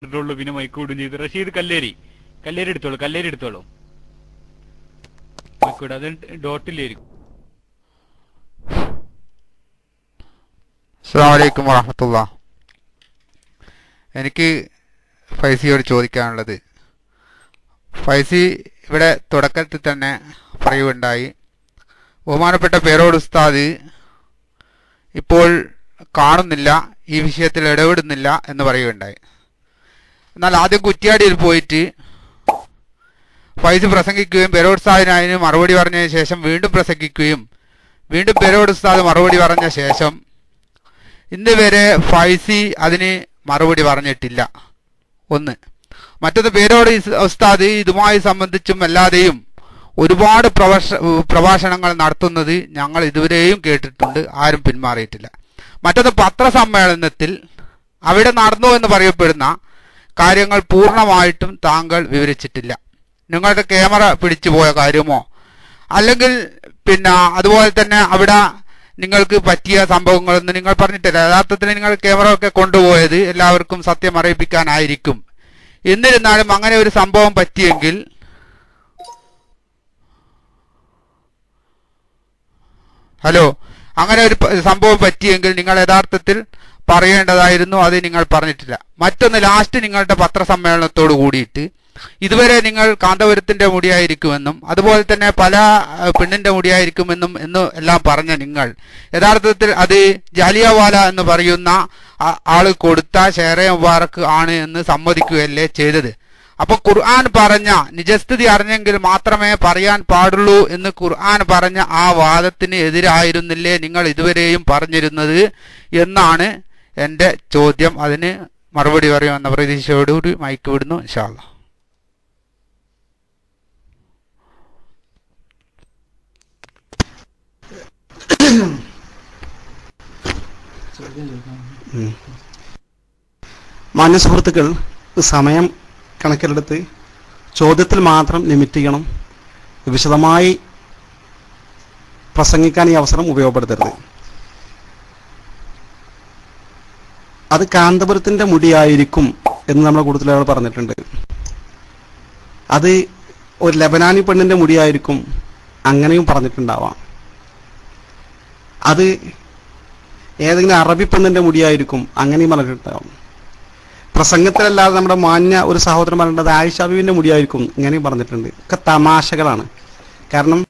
ുള്ളൂ പിന്നെ മൈക്കൂടും ചെയ്തു. റഷീദ് കല്ലേരി എടുത്തോളൂ മൈക്കൂട് അത് ഡോട്ടിലായിരിക്കും. അസ്സലാമു അലൈക്കും വറഹ്മത്തുള്ളാഹി. എനിക്ക് ഫൈസിയോട് ചോദിക്കാനുള്ളത്, ഫൈസി ഇവിടെ തുടക്കത്തിൽ തന്നെ പറയുകയുണ്ടായി, ബഹുമാനപ്പെട്ട പേരോട് ഉസ്താദ് ഇപ്പോൾ കാണുന്നില്ല, ഈ വിഷയത്തിൽ ഇടപെടുന്നില്ല എന്ന് പറയുകയുണ്ടായി. എന്നാൽ ആദ്യം കുറ്റ്യാടിയിൽ പോയിട്ട് ഫൈസി പ്രസംഗിക്കുകയും പേരോട് ഉസ്താദിന് അതിന് മറുപടി പറഞ്ഞതിന് ശേഷം വീണ്ടും പ്രസംഗിക്കുകയും വീണ്ടും പേരോട് ഉസ്താദ് മറുപടി പറഞ്ഞ ശേഷം ഇന്ന് വരെ ഫൈസി അതിന് മറുപടി പറഞ്ഞിട്ടില്ല. ഒന്ന്. മറ്റൊന്ന്, പേരോട് ഉസ്താദ് ഇതുമായി സംബന്ധിച്ചും അല്ലാതെയും ഒരുപാട് പ്രഭാഷണങ്ങൾ നടത്തുന്നത് ഞങ്ങൾ ഇതുവരെയും കേട്ടിട്ടുണ്ട്, ആരും പിന്മാറിയിട്ടില്ല. മറ്റൊന്ന്, പത്രസമ്മേളനത്തിൽ അവിടെ നടന്നു എന്ന് പറയപ്പെടുന്ന കാര്യങ്ങൾ പൂർണ്ണമായിട്ടും താങ്കൾ വിവരിച്ചിട്ടില്ല. നിങ്ങളുടെ ക്യാമറ പിടിച്ചു പോയ കാര്യമോ അല്ലെങ്കിൽ അതുപോലെ തന്നെ അവിടെ നിങ്ങൾക്ക് പറ്റിയ സംഭവങ്ങളൊന്നും നിങ്ങൾ പറഞ്ഞിട്ടില്ല. യഥാർത്ഥത്തിൽ നിങ്ങൾ ക്യാമറ ഒക്കെ കൊണ്ടുപോയത് എല്ലാവർക്കും സത്യം അറിയിപ്പിക്കാനായിരിക്കും. എന്നിരുന്നാലും അങ്ങനെ ഒരു സംഭവം പറ്റിയെങ്കിൽ അങ്ങനെ ഒരു സംഭവം പറ്റിയെങ്കിൽ നിങ്ങൾ യഥാർത്ഥത്തിൽ പറയേണ്ടതായിരുന്നു, അത് നിങ്ങൾ പറഞ്ഞിട്ടില്ല. മറ്റൊന്ന്, ലാസ്റ്റ് നിങ്ങളുടെ പത്രസമ്മേളനത്തോട് കൂടിയിട്ട് ഇതുവരെ നിങ്ങൾ കാന്തപുരത്തിന്റെ മുടിയായിരിക്കുമെന്നും അതുപോലെ തന്നെ പല പെണ്ണിന്റെ മുടിയായിരിക്കുമെന്നും എല്ലാം പറഞ്ഞ നിങ്ങൾ യഥാർത്ഥത്തിൽ അത് ജാലിയവാല എന്ന് പറയുന്ന ആള് കൊടുത്ത ഷെയറെ മുബാറക്ക് ആണ് എന്ന് സമ്മതിക്കുകയല്ലേ ചെയ്തത്. അപ്പൊ ഖുർആൻ പറഞ്ഞ നിജസ്ഥിതി അറിഞ്ഞെങ്കിൽ മാത്രമേ പറയാൻ പാടുള്ളൂ എന്ന് ഖുർആൻ പറഞ്ഞ ആ വാദത്തിന് എതിരായിരുന്നില്ലേ നിങ്ങൾ ഇതുവരെയും പറഞ്ഞിരുന്നത് എന്നാണ് എന്റെ ചോദ്യം. അതിന് മറുപടി പറയുമെന്ന പ്രതീക്ഷയോടുകൂടി മൈക്ക് വിടുന്നു. ഇൻഷാ അല്ലാഹ്. മാന്യ സുഹൃത്തുക്കൾ, സമയം കണക്കിലെടുത്ത് ചോദ്യത്തിൽ മാത്രം ലിമിറ്റ് ചെയ്യണം. വിശദമായി പ്രസംഗിക്കാൻ ഈ അവസരം ഉപയോഗപ്പെടുത്തരുത്. അത് കാന്തപുരത്തിന്റെ മുടിയായിരിക്കും എന്ന് നമ്മുടെ കൂട്ടത്തിൽ ഒരാൾ പറഞ്ഞിട്ടുണ്ട്. അത് ഒരു ലബനാനി പെണ്ണിന്റെ മുടിയായിരിക്കും, അങ്ങനെയും പറഞ്ഞിട്ടുണ്ടാവാം. അത് ഏതെങ്കിലും അറബി പെണ്ണിന്റെ മുടിയായിരിക്കും, അങ്ങനെയും പറഞ്ഞിട്ടുണ്ടാവും. പ്രസംഗത്തിലല്ലാതെ നമ്മുടെ മാന്യ ഒരു സഹോദരൻ പറഞ്ഞിട്ട് ആയിഷ ബീവിന്റെ മുടിയായിരിക്കും, ഇങ്ങനെയും പറഞ്ഞിട്ടുണ്ട്. ഒക്കെ തമാശകളാണ്. കാരണം